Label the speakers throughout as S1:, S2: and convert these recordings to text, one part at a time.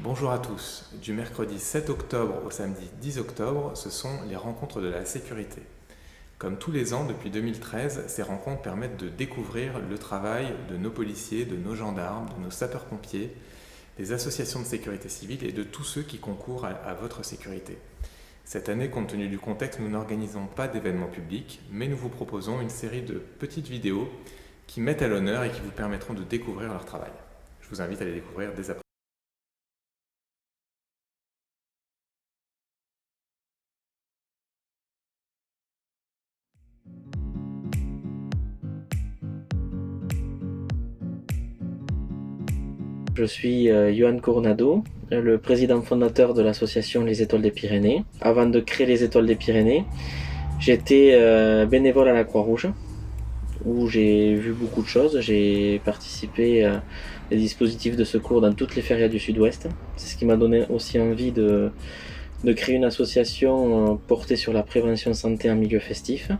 S1: Bonjour à tous. Du mercredi 7 octobre au samedi 10 octobre, ce sont les rencontres de la sécurité. Comme tous les ans depuis 2013, ces rencontres permettent de découvrir le travail de nos policiers, de nos gendarmes, de nos sapeurs-pompiers, des associations de sécurité civile et de tous ceux qui concourent à votre sécurité. Cette année, compte tenu du contexte, nous n'organisons pas d'événements publics, mais nous vous proposons une série de petites vidéos qui mettent à l'honneur et qui vous permettront de découvrir leur travail. Je vous invite à les découvrir dès à présent.
S2: Je suis Johan Coronado, le président fondateur de l'association Les Étoiles des Pyrénées. Avant de créer Les Étoiles des Pyrénées, j'étais bénévole à la Croix-Rouge, où j'ai vu beaucoup de choses. J'ai participé à des dispositifs de secours dans toutes les férias du Sud-Ouest. C'est ce qui m'a donné aussi envie de créer une association portée sur la prévention santé en milieu festif.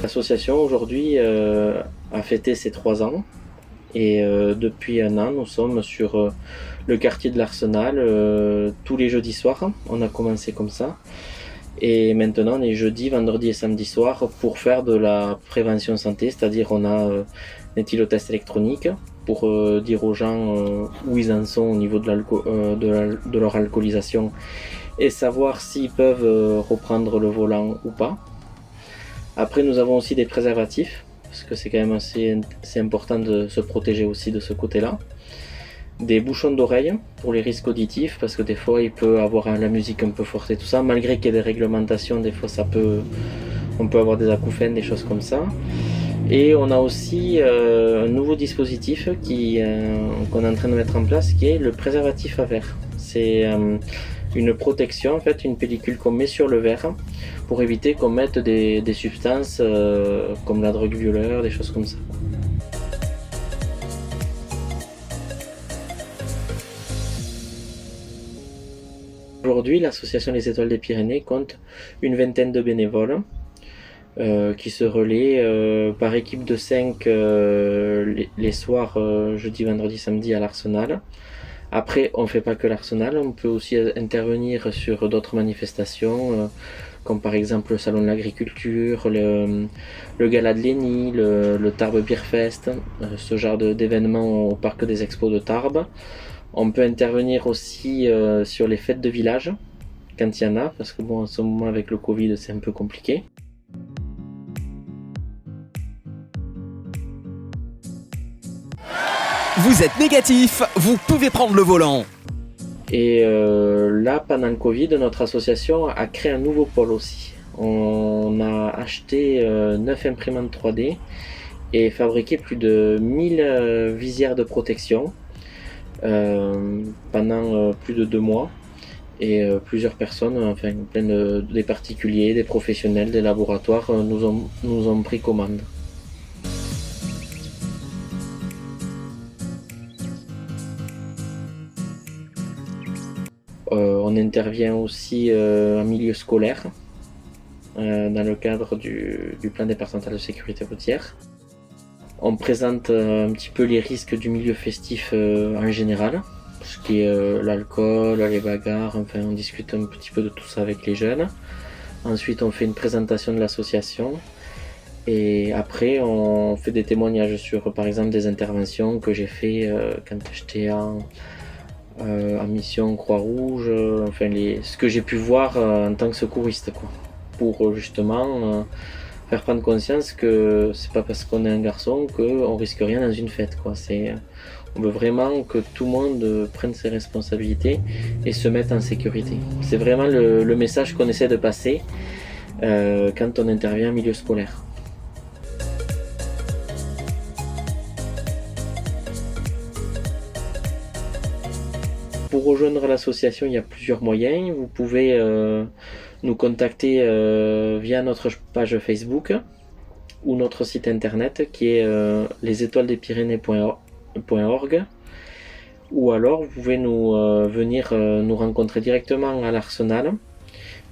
S2: L'association aujourd'hui a fêté ses 3 ans et depuis un an nous sommes sur le quartier de l'Arsenal tous les jeudis soirs. On a commencé comme ça et maintenant les jeudis, vendredis et samedis soirs pour faire de la prévention santé, c'est-à-dire on a un éthylotest électronique pour dire aux gens où ils en sont au niveau de leur alcoolisation et savoir s'ils peuvent reprendre le volant ou pas. Après, nous avons aussi des préservatifs, parce que c'est quand même c'est important de se protéger aussi de ce côté-là. Des bouchons d'oreille pour les risques auditifs, parce que des fois il peut avoir la musique un peu forte et tout ça, malgré qu'il y ait des réglementations, des fois on peut avoir des acouphènes, des choses comme ça. Et on a aussi un nouveau dispositif qu'on est en train de mettre en place, qui est le préservatif à verre. C'est une protection, en fait, une pellicule qu'on met sur le verre pour éviter qu'on mette des substances comme la drogue violeur, des choses comme ça. Aujourd'hui, l'association Les Étoiles des Pyrénées compte une vingtaine de bénévoles qui se relaient par équipe de 5 les soirs, jeudi, vendredi, samedi à l'Arsenal. Après, on ne fait pas que l'Arsenal, on peut aussi intervenir sur d'autres manifestations, comme par exemple le Salon de l'Agriculture, le Gala de l'ENI, le Tarbes Beer Fest, ce genre d'événements au Parc des Expos de Tarbes. On peut intervenir aussi sur les fêtes de village, quand il y en a, parce que bon, en ce moment avec le Covid, c'est un peu compliqué.
S3: Vous êtes négatif, vous pouvez prendre le volant.
S2: Et là, pendant le Covid, notre association a créé un nouveau pôle aussi. On a acheté 9 imprimantes 3D et fabriqué plus de 1000 visières de protection pendant plus de 2 mois. Et plusieurs personnes, enfin des particuliers, des professionnels, des laboratoires nous ont pris commande. On intervient aussi en milieu scolaire dans le cadre du plan départemental de sécurité routière. On présente un petit peu les risques du milieu festif en général, ce qui est l'alcool, les bagarres, enfin on discute un petit peu de tout ça avec les jeunes. Ensuite on fait une présentation de l'association et après on fait des témoignages sur par exemple des interventions que j'ai fait quand j'étais en mission Croix-Rouge, enfin ce que j'ai pu voir en tant que secouriste, quoi, pour justement faire prendre conscience que c'est pas parce qu'on est un garçon qu'on risque rien dans une fête, quoi. On veut vraiment que tout le monde prenne ses responsabilités et se mette en sécurité. C'est vraiment le message qu'on essaie de passer quand on intervient en milieu scolaire. Pour rejoindre l'association, il y a plusieurs moyens. Vous pouvez nous contacter via notre page Facebook ou notre site internet qui est lesétoilesdespyrénées.org, ou alors vous pouvez venir nous rencontrer directement à l'Arsenal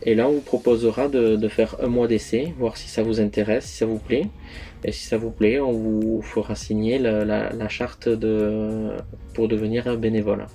S2: Et là, on vous proposera de faire un mois d'essai, voir si ça vous intéresse, si ça vous plaît. Et si ça vous plaît, on vous fera signer la charte pour devenir bénévole.